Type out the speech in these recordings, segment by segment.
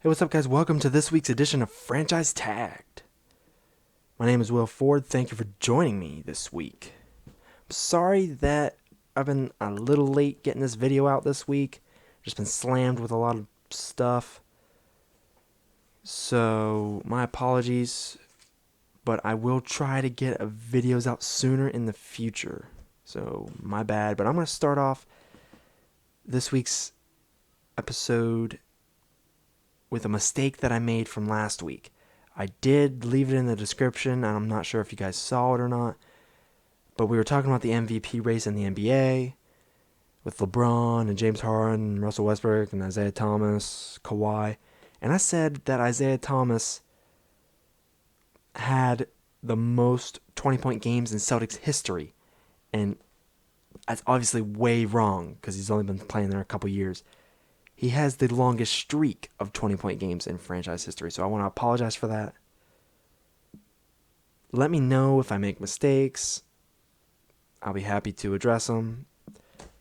Hey, what's up, guys? Welcome to this week's edition of Franchise Tagged. My name is Will Ford. Thank you for joining me this week. I'm sorry that I've been a little late getting this video out this week. Just been slammed with a lot of stuff. So, my apologies. But I will try to get videos out sooner in the future. So, my bad. But I'm going to start off this week's episode with a mistake that I made from last week. I did leave it in the description, and I'm not sure if you guys saw it or not, but we were talking about the MVP race in the NBA with LeBron and James Harden and Russell Westbrook and Isaiah Thomas, Kawhi, and I said that Isaiah Thomas had the most 20-point games in Celtics history, and that's obviously way wrong because he's only been playing there a couple years. He has the longest streak of 20-point games in franchise history, so I want to apologize for that. Let me know if I make mistakes. I'll be happy to address them.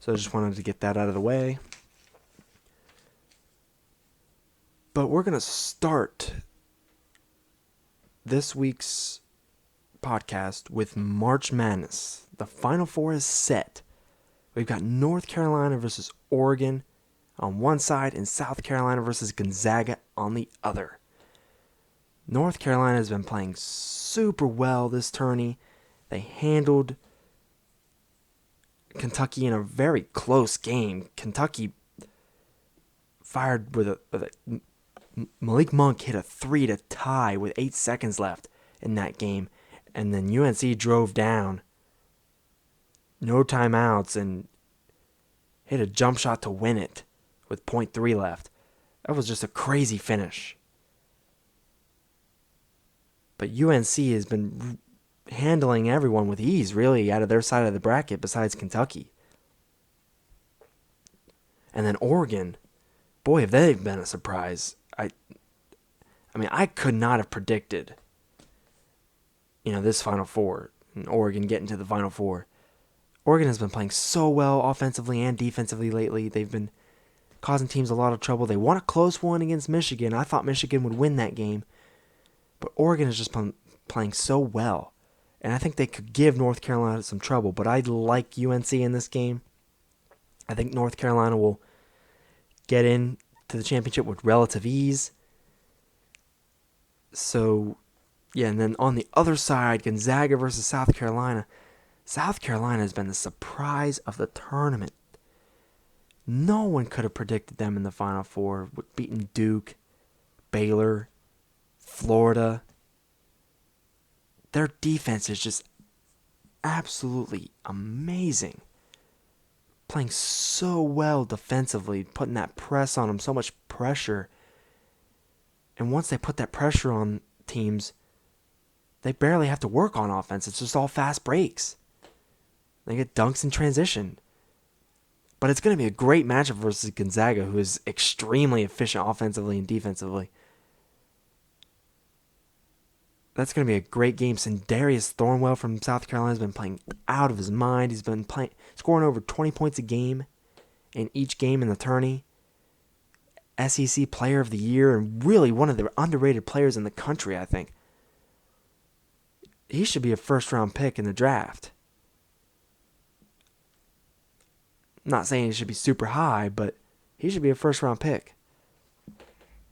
So I just wanted to get that out of the way. But we're going to start this week's podcast with March Madness. The Final Four is set. We've got North Carolina versus Oregon on one side and South Carolina versus Gonzaga on the other. North Carolina has been playing super well this tourney. They handled Kentucky in a very close game. Kentucky fired with a Malik Monk hit a three to tie with 8 seconds left in that game, and then UNC drove down, no timeouts, and hit a jump shot to win it with 0.3 left. That was just a crazy finish. But UNC has been handling everyone with ease, really, out of their side of the bracket besides Kentucky. And then Oregon, boy, have they been a surprise. I mean, I could not have predicted, this Final Four, and Oregon getting to the Final Four. Oregon has been playing so well offensively and defensively lately. They've been causing teams a lot of trouble. They won a close one against Michigan. I thought Michigan would win that game. But Oregon is just playing so well. And I think they could give North Carolina some trouble. But I like UNC in this game. I think North Carolina will get in to the championship with relative ease. So, yeah, and then on the other side, Gonzaga versus South Carolina. South Carolina has been the surprise of the tournament. No one could have predicted them in the Final Four, with beating Duke, Baylor, Florida. Their defense is just absolutely amazing. Playing so well defensively, putting that press on them, so much pressure. And once they put that pressure on teams, they barely have to work on offense. It's just all fast breaks. They get dunks in transition. But it's going to be a great matchup versus Gonzaga, who is extremely efficient offensively and defensively. That's going to be a great game. Darius Thornwell from South Carolina has been playing out of his mind. He's been scoring over 20 points a game in each game in the tourney. SEC Player of the Year, and really one of the underrated players in the country, I think. He should be a first-round pick in the draft. Not saying he should be super high, but he should be a first-round pick.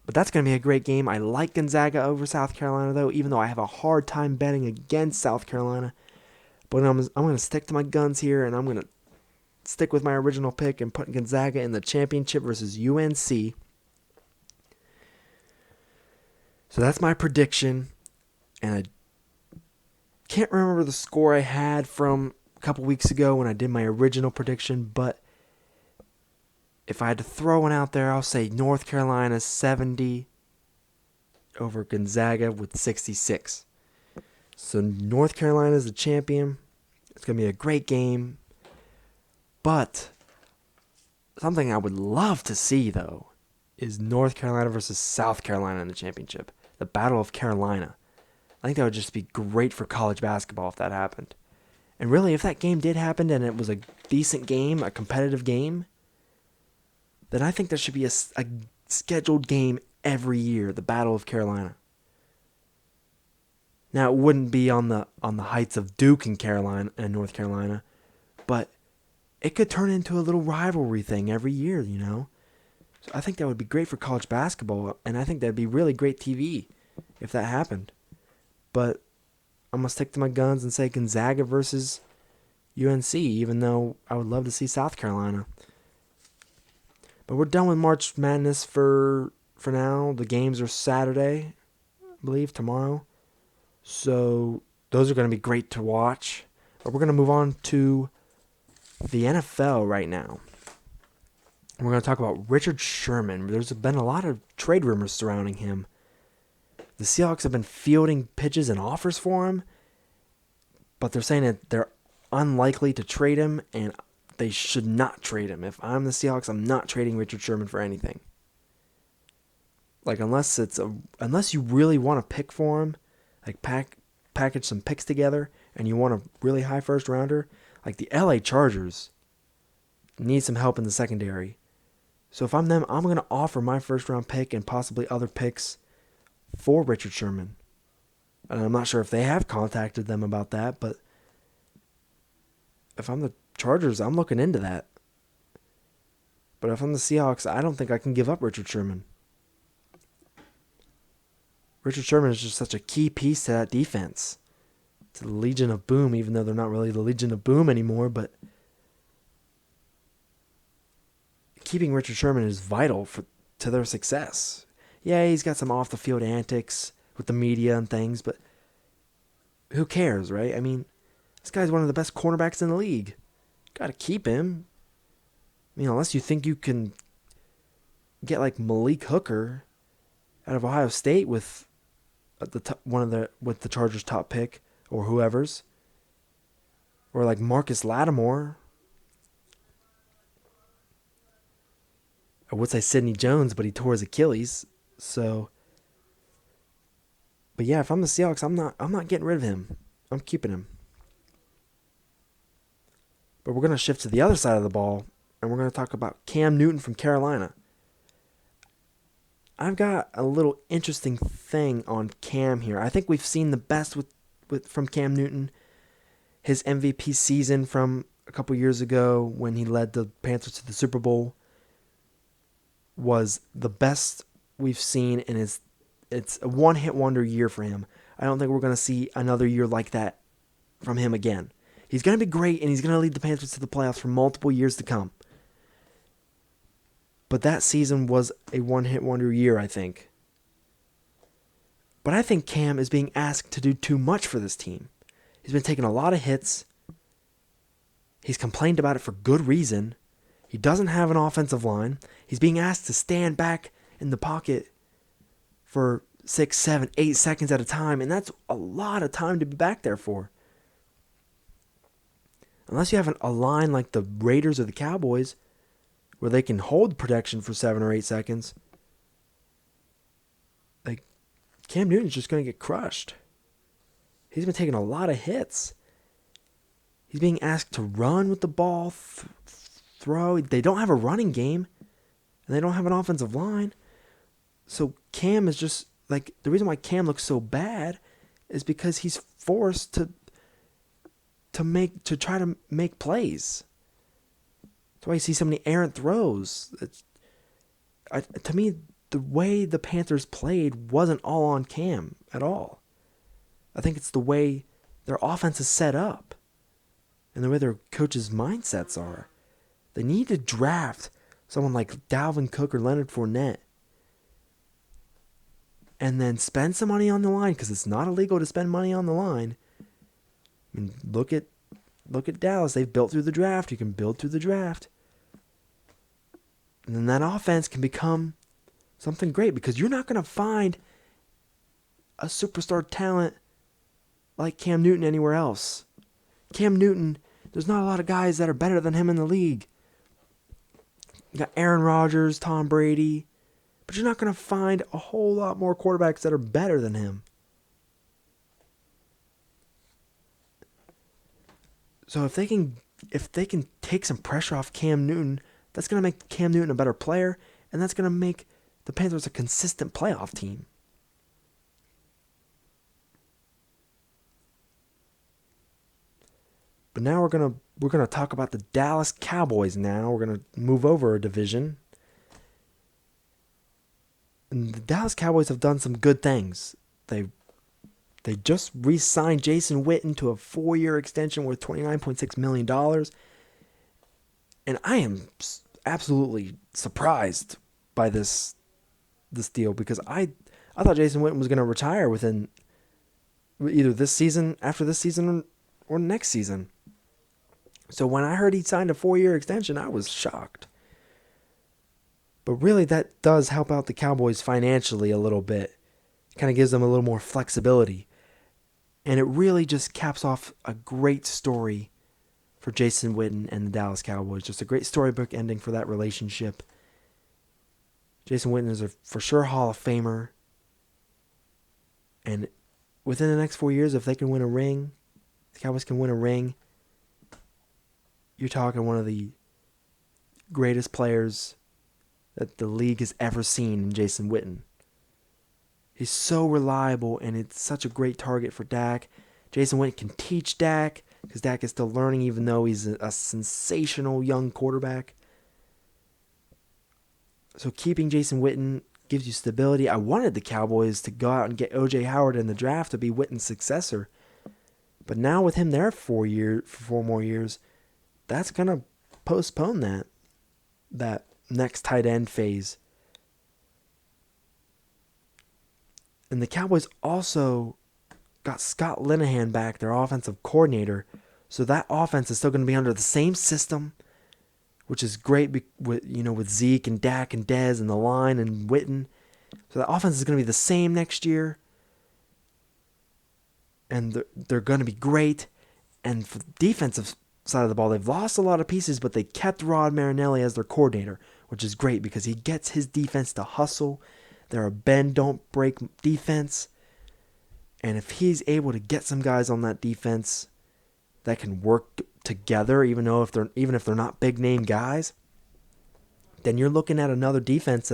But that's going to be a great game. I like Gonzaga over South Carolina, though, even though I have a hard time betting against South Carolina. But I'm going to stick to my guns here, and I'm going to stick with my original pick and put Gonzaga in the championship versus UNC. So that's my prediction. And I can't remember the score I had from a couple weeks ago when I did my original prediction, but if I had to throw one out there, I'll say North Carolina 70 over Gonzaga with 66. So North Carolina is the champion. It's going to be a great game. But something I would love to see, though, is North Carolina versus South Carolina in the championship. The Battle of Carolina. I think that would just be great for college basketball if that happened. And really, if that game did happen and it was a decent game, a competitive game, then I think there should be a scheduled game every year, the Battle of Carolina. Now it wouldn't be on the heights of Duke and Carolina and North Carolina, but it could turn into a little rivalry thing every year, you know. So I think that would be great for college basketball, and I think that'd be really great TV if that happened. But I'm gonna stick to my guns and say Gonzaga versus UNC, even though I would love to see South Carolina. But we're done with March Madness for now. The games are Saturday, I believe, tomorrow. So those are going to be great to watch. But we're going to move on to the NFL right now. We're going to talk about Richard Sherman. There's been a lot of trade rumors surrounding him. The Seahawks have been fielding pitches and offers for him, but they're saying that they're unlikely to trade him, and they should not trade him. If I'm the Seahawks, I'm not trading Richard Sherman for anything. Like, unless you really want to pick for him, like package some picks together, and you want a really high first rounder, like the LA Chargers need some help in the secondary. So if I'm them, I'm going to offer my first round pick and possibly other picks for Richard Sherman. And I'm not sure if they have contacted them about that, but if I'm the Chargers, I'm looking into that. But if I'm the Seahawks, I don't think I can give up Richard Sherman. Richard Sherman is just such a key piece to that defense. To the Legion of Boom, even though they're not really the Legion of Boom anymore, but keeping Richard Sherman is vital to their success. Yeah, he's got some off-the-field antics with the media and things, but who cares, right? I mean, this guy's one of the best cornerbacks in the league. Got to keep him. I mean, unless you think you can get like Malik Hooker out of Ohio State with with the Chargers' top pick or whoever's, or like Marcus Lattimore. I would say Sidney Jones, but he tore his Achilles. So, but yeah, if I'm the Seahawks, I'm not getting rid of him. I'm keeping him. But we're going to shift to the other side of the ball, and we're going to talk about Cam Newton from Carolina. I've got a little interesting thing on Cam here. I think we've seen the best from Cam Newton. His MVP season from a couple years ago when he led the Panthers to the Super Bowl was the best we've seen, and it's a one-hit wonder year for him. I don't think we're going to see another year like that from him again. He's going to be great, and he's going to lead the Panthers to the playoffs for multiple years to come. But that season was a one-hit wonder year, I think. But I think Cam is being asked to do too much for this team. He's been taking a lot of hits. He's complained about it for good reason. He doesn't have an offensive line. He's being asked to stand back in the pocket for 6, 7, 8 seconds at a time, and that's a lot of time to be back there for. Unless you have a line like the Raiders or the Cowboys, where they can hold protection for 7 or 8 seconds, like Cam Newton's just going to get crushed. He's been taking a lot of hits. He's being asked to run with the ball, throw. They don't have a running game, and they don't have an offensive line. So Cam is just, like, the reason why Cam looks so bad is because he's forced to try to make plays. That's why you see so many errant throws. To me, the way the Panthers played wasn't all on Cam at all. I think it's the way their offense is set up and the way their coaches' mindsets are. They need to draft someone like Dalvin Cook or Leonard Fournette and then spend some money on the line, because it's not illegal to spend money on the line. I mean, look at Dallas. They've built through the draft. You can build through the draft. And then that offense can become something great, because you're not going to find a superstar talent like Cam Newton anywhere else. Cam Newton, there's not a lot of guys that are better than him in the league. You got Aaron Rodgers, Tom Brady, but you're not going to find a whole lot more quarterbacks that are better than him. So if they can take some pressure off Cam Newton, that's going to make Cam Newton a better player, and that's going to make the Panthers a consistent playoff team. But now we're gonna talk about the Dallas Cowboys. Now we're gonna move over a division. And the Dallas Cowboys have done some good things. They just re-signed Jason Witten to a 4-year extension worth $29.6 million. And I am absolutely surprised by this deal, because I thought Jason Witten was going to retire within either this season, after this season, or next season. So when I heard he signed a 4-year extension, I was shocked. But really, that does help out the Cowboys financially a little bit. Kind of gives them a little more flexibility. And it really just caps off a great story for Jason Witten and the Dallas Cowboys. Just a great storybook ending for that relationship. Jason Witten is a for sure Hall of Famer. And within the next 4 years, if they can win a ring, the Cowboys can win a ring, you're talking one of the greatest players that the league has ever seen in Jason Witten. He's so reliable, and it's such a great target for Dak. Jason Witten can teach Dak, because Dak is still learning, even though he's a sensational young quarterback. So keeping Jason Witten gives you stability. I wanted the Cowboys to go out and get O.J. Howard in the draft to be Witten's successor. But now with him there for 4 more years, that's going to postpone that next tight end phase. And the Cowboys also got Scott Linehan back, their offensive coordinator. So that offense is still going to be under the same system, which is great with Zeke and Dak and Dez and the line and Witten. So the offense is going to be the same next year. And they're going to be great. And for the defensive side of the ball, they've lost a lot of pieces, but they kept Rod Marinelli as their coordinator, which is great because he gets his defense to hustle. They're a bend, don't break defense. And if he's able to get some guys on that defense that can work together, even if they're not big name guys, then you're looking at another defense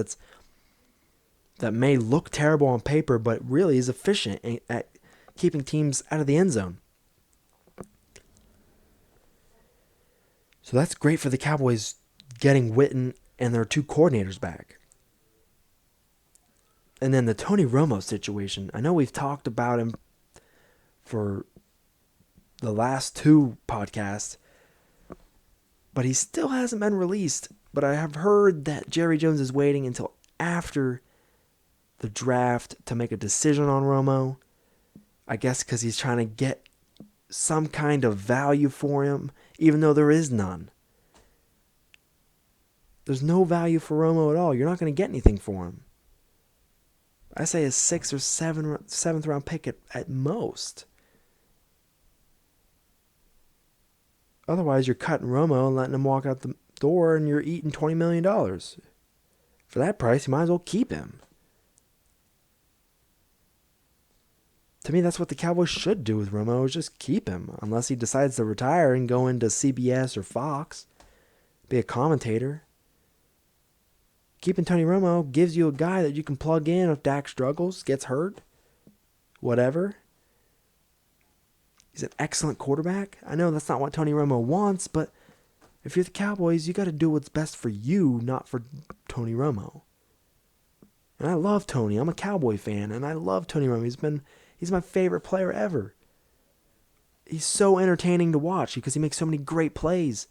that may look terrible on paper, but really is efficient at keeping teams out of the end zone. So that's great for the Cowboys getting Witten and their 2 coordinators back. And then the Tony Romo situation. I know we've talked about him for the last 2 podcasts, but he still hasn't been released. But I have heard that Jerry Jones is waiting until after the draft to make a decision on Romo. I guess because he's trying to get some kind of value for him, even though there is none. There's no value for Romo at all. You're not going to get anything for him. I say a 6th or 7th round pick at most. Otherwise, you're cutting Romo and letting him walk out the door, and you're eating $20 million. For that price, you might as well keep him. To me, that's what the Cowboys should do with Romo, is just keep him, unless he decides to retire and go into CBS or Fox, be a commentator. Keeping Tony Romo gives you a guy that you can plug in if Dak struggles, gets hurt, whatever. He's an excellent quarterback. I know that's not what Tony Romo wants, but if you're the Cowboys, you got to do what's best for you, not for Tony Romo. And I love Tony. I'm a Cowboy fan, and I love Tony Romo. He's my favorite player ever. He's so entertaining to watch because he makes so many great plays.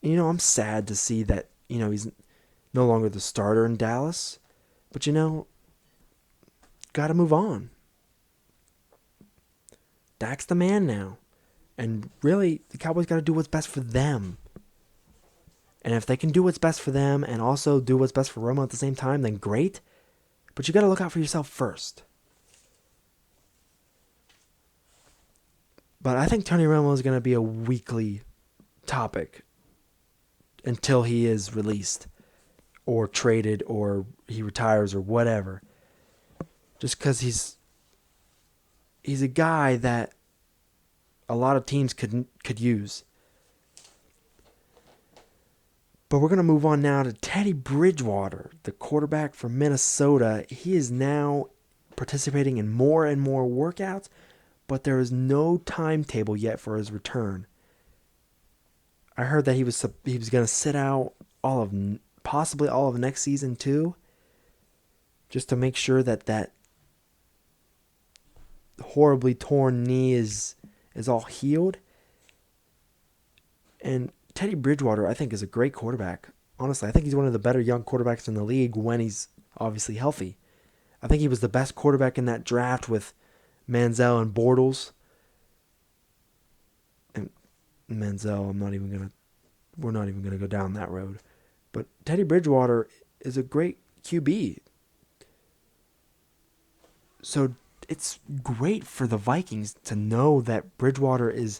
I'm sad to see that, he's no longer the starter in Dallas. But, got to move on. Dak's the man now. And really, the Cowboys got to do what's best for them. And if they can do what's best for them and also do what's best for Romo at the same time, then great. But you got to look out for yourself first. But I think Tony Romo is going to be a weekly topic until he is released or traded or he retires or whatever. Just because he's a guy that a lot of teams could use. But we're going to move on now to Teddy Bridgewater, the quarterback for Minnesota. He is now participating in more and more workouts, but there is no timetable yet for his return. I heard that he was going to sit out possibly all of next season too, just to make sure that horribly torn knee is all healed. And Teddy Bridgewater, I think, is a great quarterback. Honestly, I think he's one of the better young quarterbacks in the league when he's obviously healthy. I think he was the best quarterback in that draft with Manziel and Bortles. And Manziel, we're not even gonna go down that road. But Teddy Bridgewater is a great QB. So it's great for the Vikings to know that Bridgewater is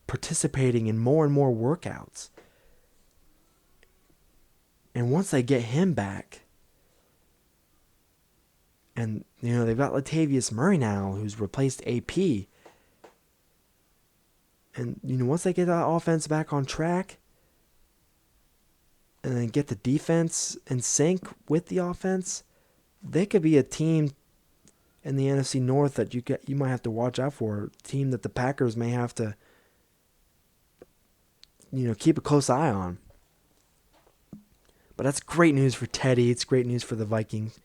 participating in more and more workouts. And once they get him back, and they've got Latavius Murray now, who's replaced AP. And once they get that offense back on track, and then get the defense in sync with the offense, they could be a team in the NFC North that you might have to watch out for. A team that the Packers may have to keep a close eye on. But that's great news for Teddy. It's great news for the Vikings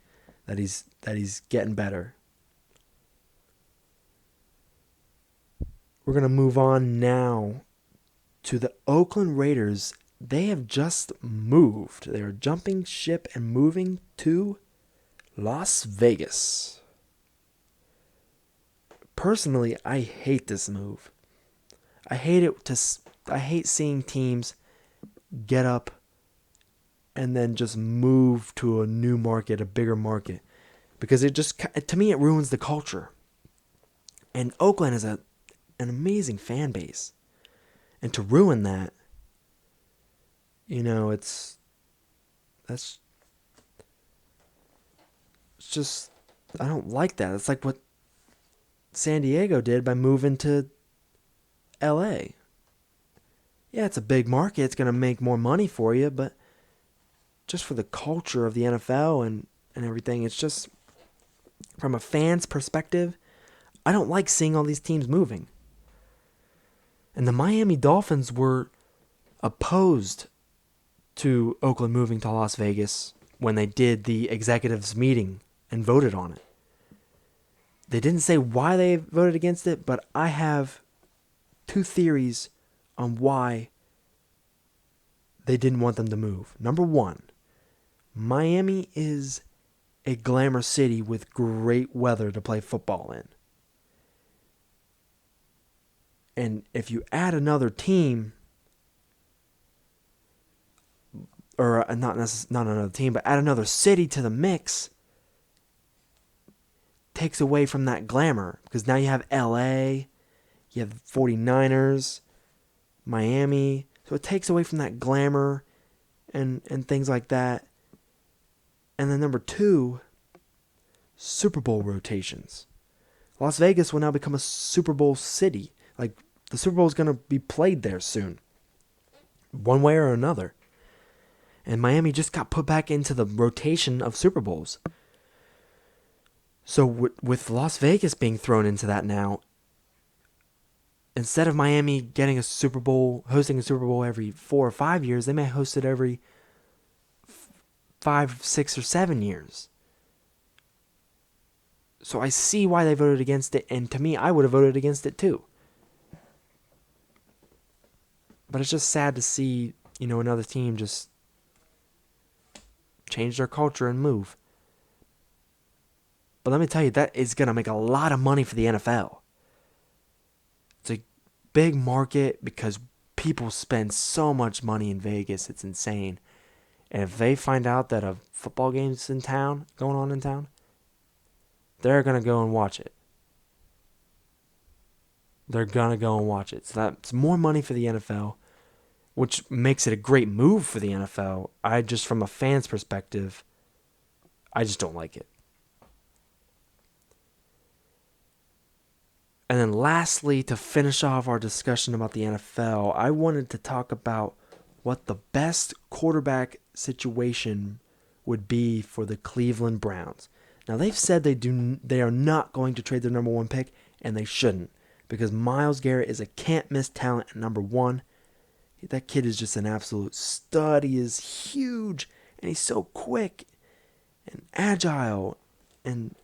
that he's getting better. We're going to move on now to the Oakland Raiders. They have just moved. They are jumping ship and moving to Las Vegas. Personally, I hate this move. I hate seeing teams get up and then just move to a new market, a bigger market, because to me it ruins the culture. And Oakland is an amazing fan base, and to ruin that, it's just, I don't like that. It's like what San Diego did by moving to LA. Yeah, it's a big market. It's going to make more money for you, but just for the culture of the NFL and everything, it's just, from a fan's perspective, I don't like seeing all these teams moving. And the Miami Dolphins were opposed to Oakland moving to Las Vegas when they did the executives meeting and voted on it. They didn't say why they voted against it, but I have two theories on why they didn't want them to move. Number one, Miami is a glamour city with great weather to play football in. And if you add another team, or not another team, but add another city to the mix, takes away from that glamour. Because now you have LA, you have 49ers, Miami. So it takes away from that glamour and things like that. And then number two, Super Bowl rotations. Las Vegas will now become a Super Bowl city. Like, the Super Bowl is going to be played there soon, one way or another. And Miami just got put back into the rotation of Super Bowls. So with Las Vegas being thrown into that now, instead of Miami getting a Super Bowl, hosting a Super Bowl every 4 or 5 years, they may host it every 5, 6, or 7 years. So I see why they voted against it, and to me, I would have voted against it too. But it's just sad to see, another team just change their culture and move. But let me tell you, that is going to make a lot of money for the NFL. It's a big market because people spend so much money in Vegas. It's insane. And if they find out that a football game's going on in town, they're going to go and watch it. They're going to go and watch it. So that's more money for the NFL, which makes it a great move for the NFL. From a fan's perspective, I just don't like it. And then lastly, to finish off our discussion about the NFL, I wanted to talk about what the best quarterback situation would be for the Cleveland Browns. Now, they've said they are not going to trade their number one pick, and they shouldn't, because Myles Garrett is a can't-miss talent at number one. That kid is just an absolute stud. He is huge, and he's so quick and agile, and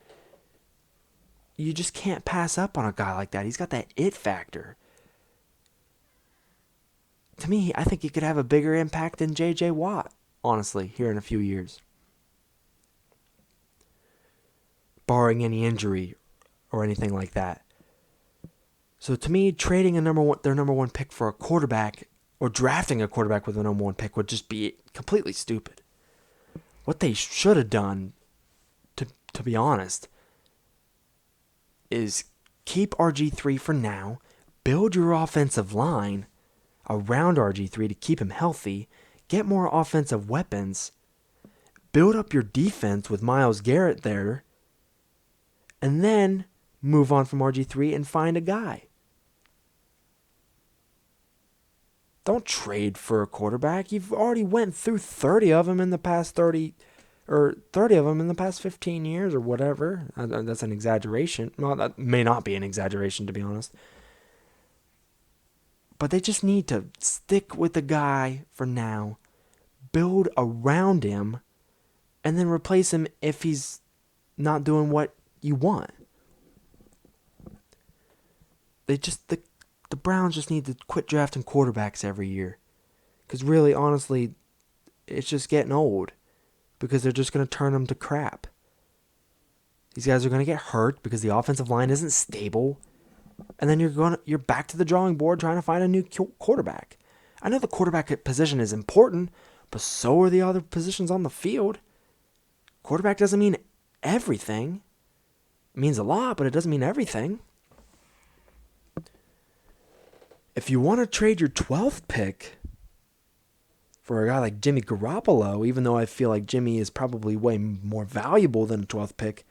you just can't pass up on a guy like that. He's got that it factor. To me, I think he could have a bigger impact than J.J. Watt, honestly, here in a few years. Barring any injury or anything like that. So to me, trading their number one pick for a quarterback or drafting a quarterback with a number one pick would just be completely stupid. What they should have done, to be honest, is keep RG3 for now, build your offensive line around RG3 to keep him healthy, get more offensive weapons, build up your defense with Myles Garrett there, and then move on from RG3 and find a guy. Don't trade for a quarterback. You've already went through 30 of them in the past 30 of them in the past 15 years or whatever. That's an exaggeration. Well, that may not be an exaggeration, to be honest. But they just need to stick with the guy for now, build around him, and then replace him if he's not doing what you want. The Browns just need to quit drafting quarterbacks every year. Because really, honestly, it's just getting old. Because they're just going to turn them to crap. These guys are going to get hurt because the offensive line isn't stable. And then you're back to the drawing board trying to find a new quarterback. I know the quarterback position is important, but so are the other positions on the field. Quarterback doesn't mean everything. It means a lot, but it doesn't mean everything. If you want to trade your 12th pick for a guy like Jimmy Garoppolo, even though I feel like Jimmy is probably way more valuable than a 12th pick,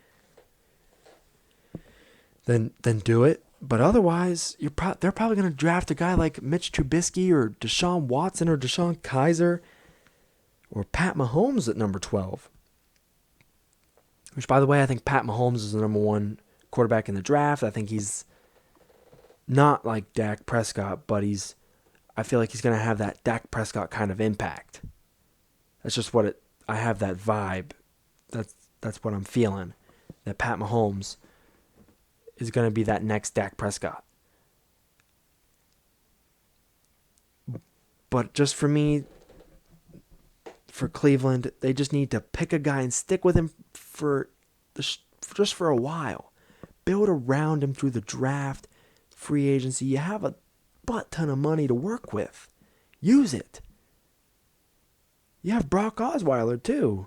then do it. But otherwise, they're probably going to draft a guy like Mitch Trubisky or Deshaun Watson or Deshaun Kaiser or Pat Mahomes at number 12. Which, by the way, I think Pat Mahomes is the number one quarterback in the draft. I think he's not like Dak Prescott, but I feel like he's going to have that Dak Prescott kind of impact. That's just I have that vibe. That's what I'm feeling. That Pat Mahomes is going to be that next Dak Prescott. But just for me, for Cleveland, they just need to pick a guy and stick with him just for a while. Build around him through the draft, free agency. You have a butt ton of money to work with. Use it. You have Brock Osweiler too.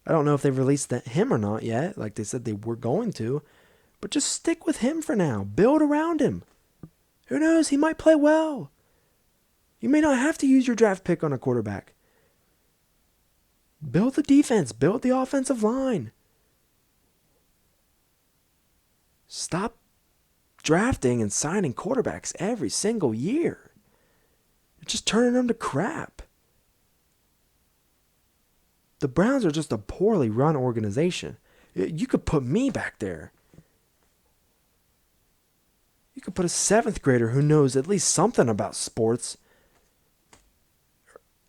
I don't know if they've released him or not yet, like they said they were going to. But just stick with him for now. Build around him. Who knows? He might play well. You may not have to use your draft pick on a quarterback. Build the defense. Build the offensive line. Stop drafting and signing quarterbacks every single year. You're just turning them to crap. The Browns are just a poorly run organization. You could put me back there. You could put a 7th grader who knows at least something about sports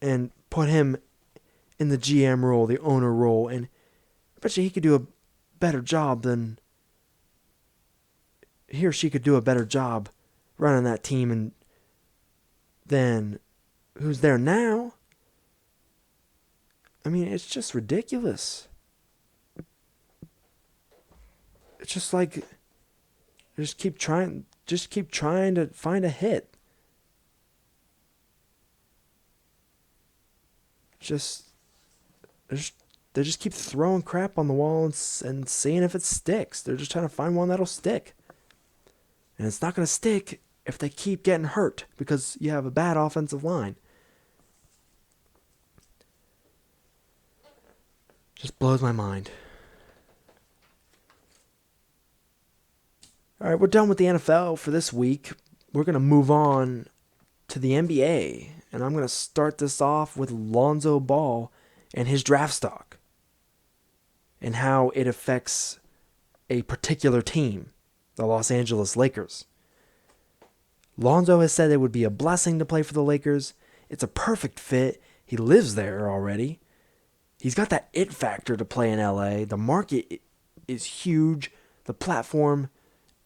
and put him in the GM role, the owner role, and I bet you he could do a better job than he or she could do a better job running that team and than who's there now. I mean, it's just ridiculous. It's just like just keep trying to find a hit. They just keep throwing crap on the wall and seeing if it sticks. They're just trying to find one that'll stick. And it's not going to stick if they keep getting hurt because you have a bad offensive line. Just blows my mind. All right, we're done with the NFL for this week. We're going to move on to the NBA. And I'm going to start this off with Lonzo Ball and his draft stock and how it affects a particular team, the Los Angeles Lakers. Lonzo has said it would be a blessing to play for the Lakers. It's a perfect fit. He lives there already. He's got that it factor to play in LA. The market is huge. The platform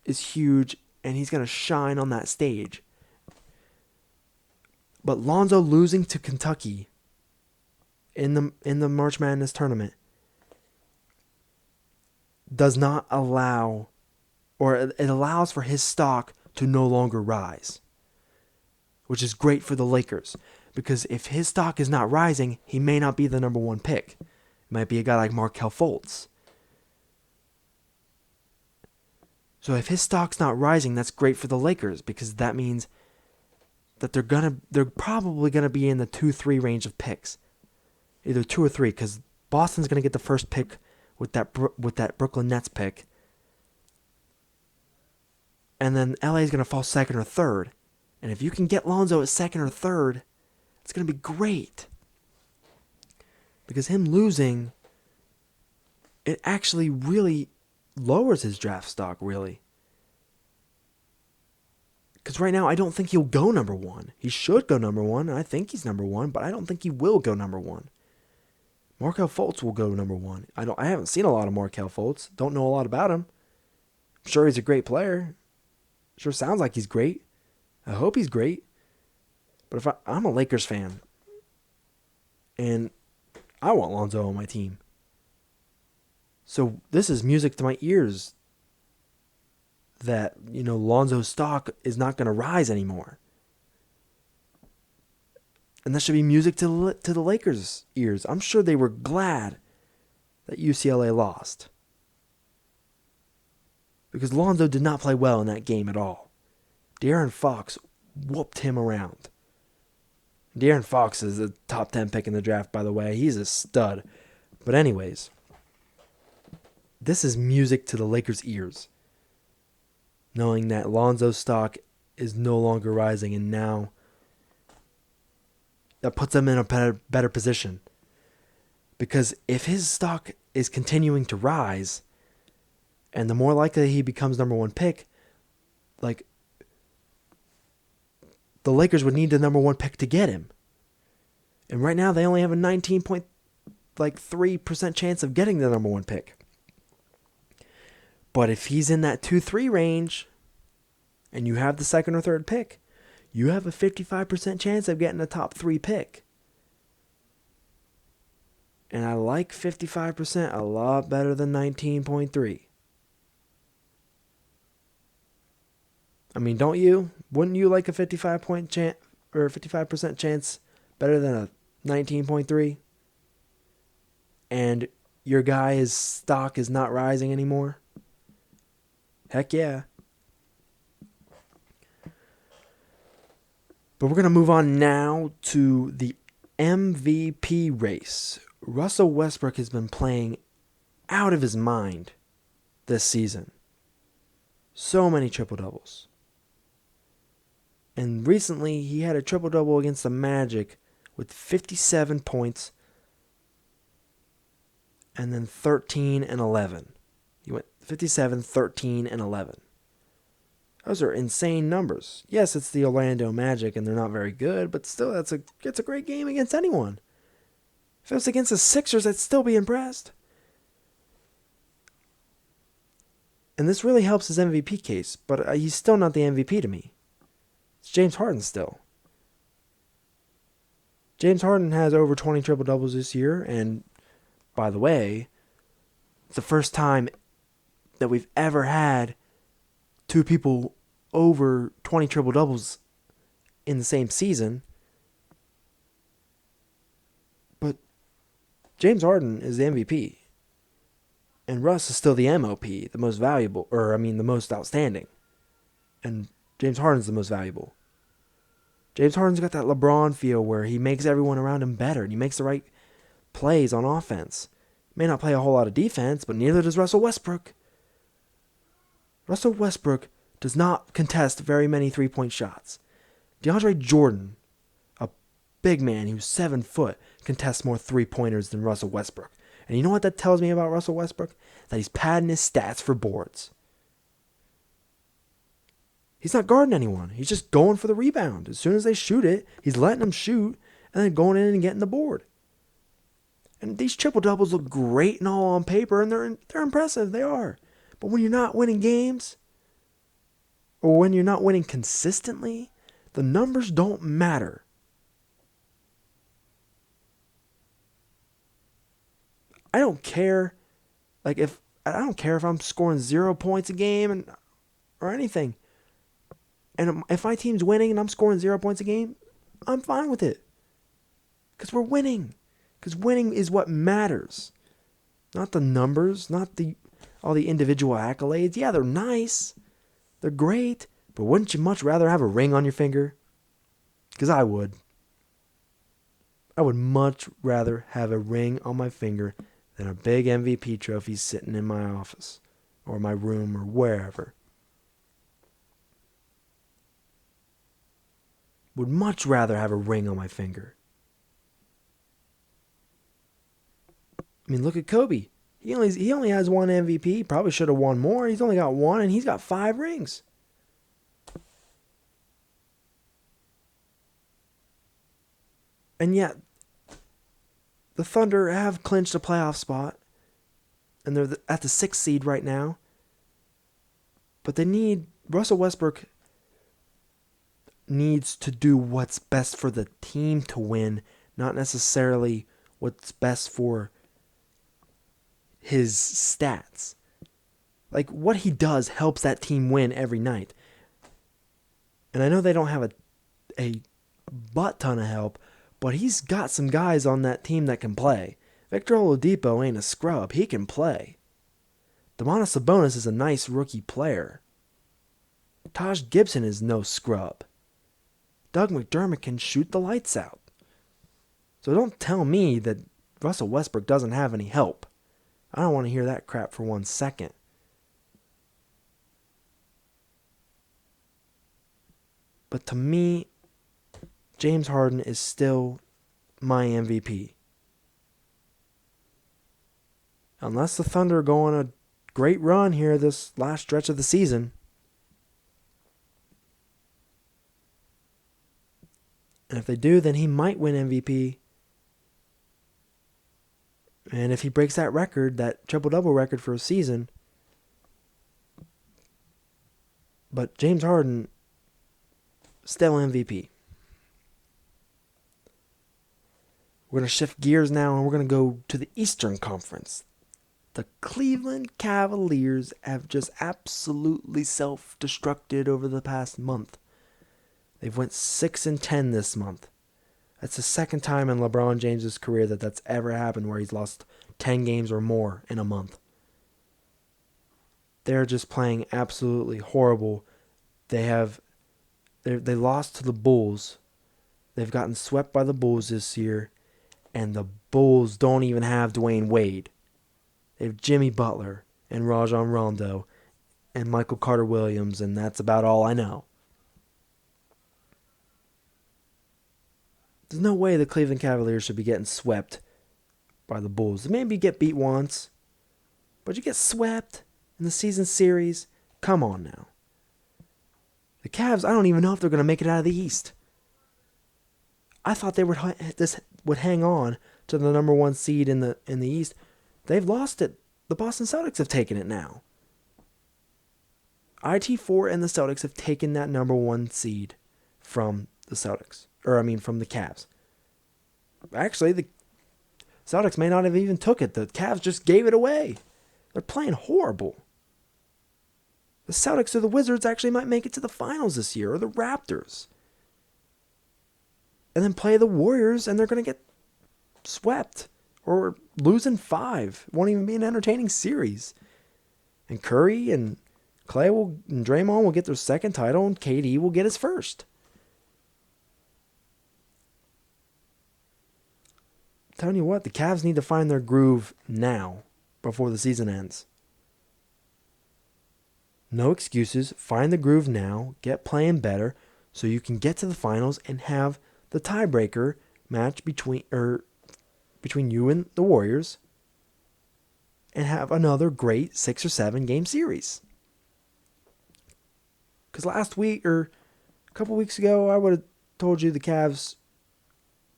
is huge. And he's going to shine on that stage. But Lonzo losing to Kentucky in the March Madness tournament does not allow, or it allows for his stock to no longer rise, which is great for the Lakers. Because if his stock is not rising, he may not be the number one pick. It might be a guy like Markelle Fultz. So if his stock's not rising, that's great for the Lakers, because that means that they're probably gonna be in the 2-3 range of picks, either 2 or 3, because Boston's gonna get the first pick with that Brooklyn Nets pick, and then LA is gonna fall second or third. And if you can get Lonzo at second or third, it's gonna be great, because him losing, it actually really lowers his draft stock, really. Because right now, I don't think he'll go number one. He should go number one. I think he's number one, but I don't think he will go number one. Markelle Fultz will go number one. I haven't seen a lot of Markelle Fultz. Don't know a lot about him. I'm sure he's a great player. Sure sounds like he's great. I hope he's great. But if I'm a Lakers fan, and I want Lonzo on my team. So this is music to my ears that, Lonzo's stock is not going to rise anymore. And that should be music to the Lakers' ears. I'm sure they were glad that UCLA lost, because Lonzo did not play well in that game at all. De'Aaron Fox whooped him around. De'Aaron Fox is a top 10 pick in the draft, by the way. He's a stud. But anyways, this is music to the Lakers' ears, knowing that Lonzo's stock is no longer rising, and now that puts them in a better position. Because if his stock is continuing to rise, and the more likely he becomes number one pick, like, the Lakers would need the number one pick to get him. And right now they only have a 19.3% chance of getting the number one pick. But if he's in that 2-3 range, and you have the second or third pick, you have a 55% chance of getting a top 3 pick. And I like 55% a lot better than 19.3. I mean, don't you? Wouldn't you like a 55% chance better than a 19.3? And your guy's stock is not rising anymore? Heck yeah. But we're going to move on now to the MVP race. Russell Westbrook has been playing out of his mind this season. So many triple-doubles. And recently, he had a triple-double against the Magic with 57 points and then 13 and 11. He went 57, 13, and 11. Those are insane numbers. Yes, it's the Orlando Magic, and they're not very good, but still, it's a great game against anyone. If it was against the Sixers, I'd still be impressed. And this really helps his MVP case, but he's still not the MVP to me. It's James Harden still. James Harden has over 20 triple-doubles this year, and by the way, it's the first time that we've ever had two people over 20 triple-doubles in the same season. But James Harden is the MVP. And Russ is still the MOP, the most valuable, the most outstanding. And James Harden's the most valuable. James Harden's got that LeBron feel where he makes everyone around him better, and he makes the right plays on offense. May not play a whole lot of defense, but neither does Russell Westbrook. Russell Westbrook does not contest very many three-point shots. DeAndre Jordan, a big man who's 7 foot contests more 3-pointers than Russell Westbrook. And you know what that tells me about Russell Westbrook? That he's padding his stats for boards. He's not guarding anyone. He's just going for the rebound. As soon as they shoot it, he's letting them shoot and then going in and getting the board. And these triple-doubles look great and all on paper, and they're impressive. They are. But when you're not winning games, or when you're not winning consistently, the numbers don't matter. I don't care. I don't care if I'm scoring 0 points a game or anything. And if my team's winning and I'm scoring 0 points a game, I'm fine with it. Because we're winning. Because winning is what matters. Not the numbers, not all the individual accolades. Yeah, they're nice. They're great. But wouldn't you much rather have a ring on your finger? Because I would. I would much rather have a ring on my finger than a big MVP trophy sitting in my office or my room or wherever. Would much rather have a ring on my finger. I mean, look at Kobe. He only has 1 MVP. Probably should have won more. He's only got 1, and he's got 5 rings. And yet, the Thunder have clinched a playoff spot, and they're at the 6th seed right now. But Russell Westbrook needs to do what's best for the team to win, not necessarily what's best for his stats. Like, what he does helps that team win every night. And I know they don't have a butt ton of help, but he's got some guys on that team that can play. Victor Oladipo ain't a scrub. He can play. Domantas Sabonis is a nice rookie player. Taj Gibson is no scrub. Doug McDermott can shoot the lights out. So don't tell me that Russell Westbrook doesn't have any help. I don't want to hear that crap for 1 second. But to me, James Harden is still my MVP. Unless the Thunder go on a great run here this last stretch of the season. And if they do, then he might win MVP. And if he breaks that record, that triple-double record for a season. But James Harden, still MVP. We're going to shift gears now, and we're going to go to the Eastern Conference. The Cleveland Cavaliers have just absolutely self-destructed over the past month. They've went 6-10 this month. That's the second time in LeBron James' career that's ever happened where he's lost 10 games or more in a month. They're just playing absolutely horrible. They lost to the Bulls. They've gotten swept by the Bulls this year, and the Bulls don't even have Dwayne Wade. They have Jimmy Butler and Rajon Rondo and Michael Carter-Williams, and that's about all I know. There's no way the Cleveland Cavaliers should be getting swept by the Bulls. They maybe get beat once, but you get swept in the season series? Come on now. The Cavs, I don't even know if they're going to make it out of the East. I thought they would hang on to the number 1 seed in the East. They've lost it. The Boston Celtics have taken it now. IT4 and the Celtics have taken that number 1 seed from the Celtics. From the Cavs. Actually, the Celtics may not have even took it. The Cavs just gave it away. They're playing horrible. The Celtics or the Wizards actually might make it to the finals this year, or the Raptors. And then play the Warriors, and they're going to get swept. Or lose in 5. It won't even be an entertaining series. And Curry and Clay and Draymond will get their second title, and KD will get his first. Telling you what, the Cavs need to find their groove now, before the season ends. No excuses. Find the groove now. Get playing better so you can get to the finals and have the tiebreaker match between you and the Warriors and have another great 6 or 7 game series. Because last week or a couple weeks ago, I would have told you the Cavs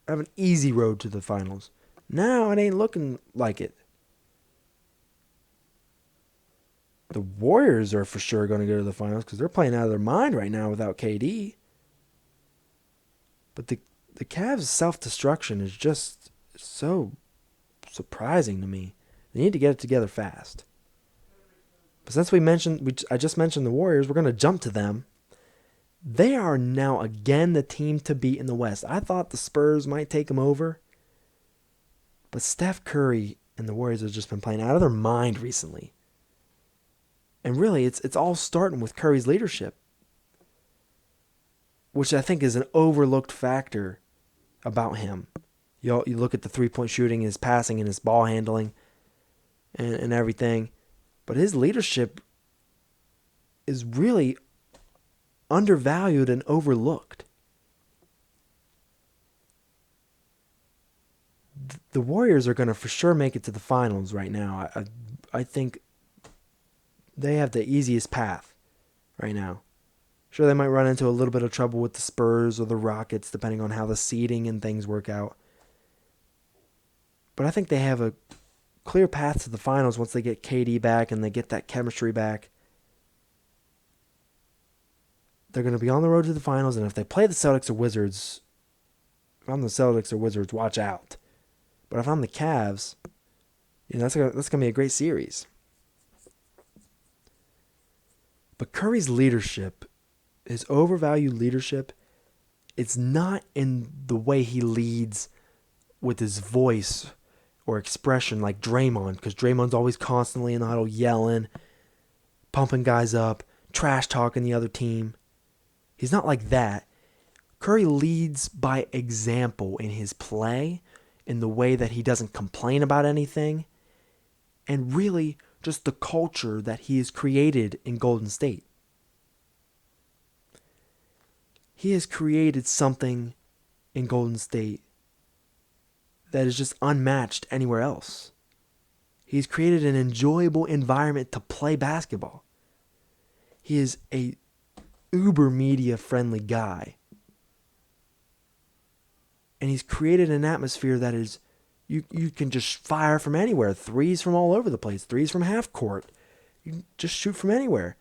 have an easy road to the finals. Now it ain't looking like it. The Warriors are for sure going to go to the finals because they're playing out of their mind right now without KD. But the Cavs' self-destruction is just so surprising to me. They need to get it together fast. But since I just mentioned the Warriors, we're going to jump to them. They are now again the team to beat in the West. I thought the Spurs might take them over. But Steph Curry and the Warriors have just been playing out of their mind recently. And really, it's all starting with Curry's leadership, which I think is an overlooked factor about him. You look at the three-point shooting, his passing, and his ball handling, and everything. But his leadership is really undervalued and overlooked. The Warriors are going to for sure make it to the finals right now. I think they have the easiest path right now. Sure, they might run into a little bit of trouble with the Spurs or the Rockets, depending on how the seeding and things work out. But I think they have a clear path to the finals once they get KD back and they get that chemistry back. They're going to be on the road to the finals, and if they play the Celtics or Wizards, if I'm the Celtics or Wizards, watch out. But if I'm the Cavs, that's going to be a great series. But Curry's leadership, his overvalued leadership, it's not in the way he leads with his voice or expression like Draymond, because Draymond's always constantly in the huddle yelling, pumping guys up, trash talking the other team. He's not like that. Curry leads by example in his play, in the way that he doesn't complain about anything, and really just the culture that he has created in Golden State. He has created something in Golden State that is just unmatched anywhere else. He's created an enjoyable environment to play basketball. He is a uber media friendly guy. And he's created an atmosphere that is, you can just fire from anywhere. Threes from all over the place. Threes from half court. You can just shoot from anywhere.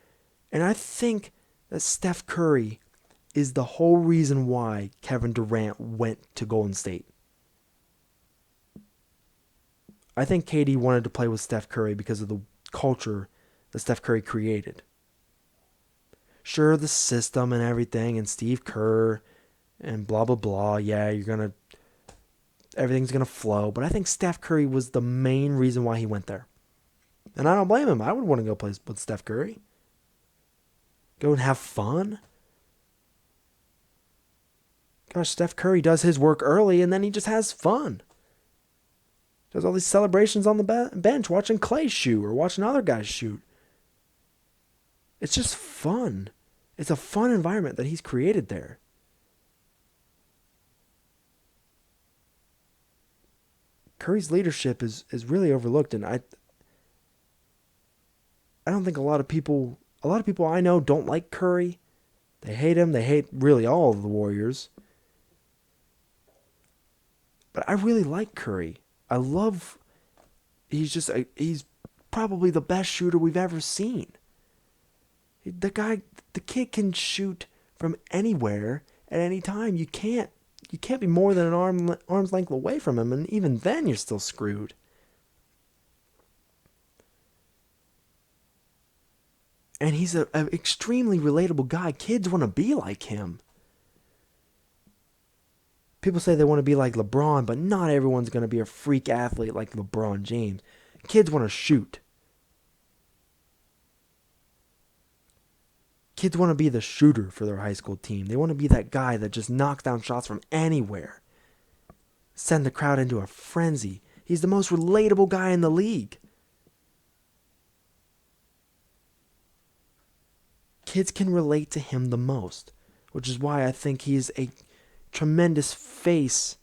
And I think that Steph Curry is the whole reason why Kevin Durant went to Golden State. I think KD wanted to play with Steph Curry because of the culture that Steph Curry created. Sure, the system and everything, and Steve Kerr, and blah, blah, blah. Yeah, everything's going to flow. But I think Steph Curry was the main reason why he went there. And I don't blame him. I would want to go play with Steph Curry. Go and have fun. Gosh, Steph Curry does his work early and then he just has fun. Does all these celebrations on the bench, watching Clay shoot or watching other guys shoot. It's just fun. It's a fun environment that he's created there. Curry's leadership is really overlooked, and I don't think a lot of people I know don't like Curry. They hate him. They hate really all of the Warriors. But I really like Curry. He's probably the best shooter we've ever seen. The kid can shoot from anywhere at any time. You can't be more than an arm's length away from him, and even then you're still screwed. And he's an extremely relatable guy. Kids want to be like him. People say they want to be like LeBron, but not everyone's going to be a freak athlete like LeBron James. Kids want to shoot. Kids want to be the shooter for their high school team. They want to be that guy that just knocks down shots from anywhere. Send the crowd into a frenzy. He's the most relatable guy in the league. Kids can relate to him the most, which is why I think he's a tremendous face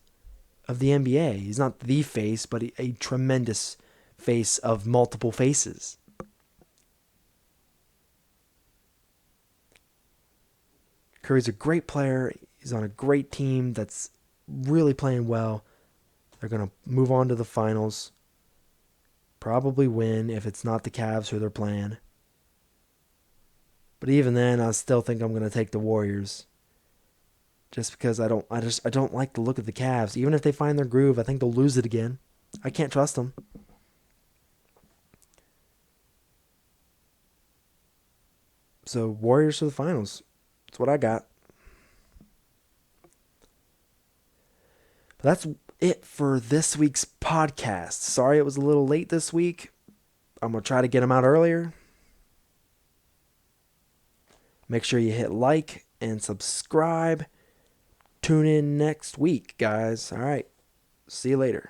of the NBA. He's not the face, but a tremendous face of multiple faces. Curry's a great player. He's on a great team that's really playing well. They're going to move on to the finals. Probably win if it's not the Cavs who they're playing. But even then, I still think I'm going to take the Warriors. Just because I don't like the look of the Cavs. Even if they find their groove, I think they'll lose it again. I can't trust them. So Warriors to the finals. That's what I got. But that's it for this week's podcast. Sorry it was a little late this week. I'm going to try to get them out earlier. Make sure you hit like and subscribe. Tune in next week, guys. All right. See you later.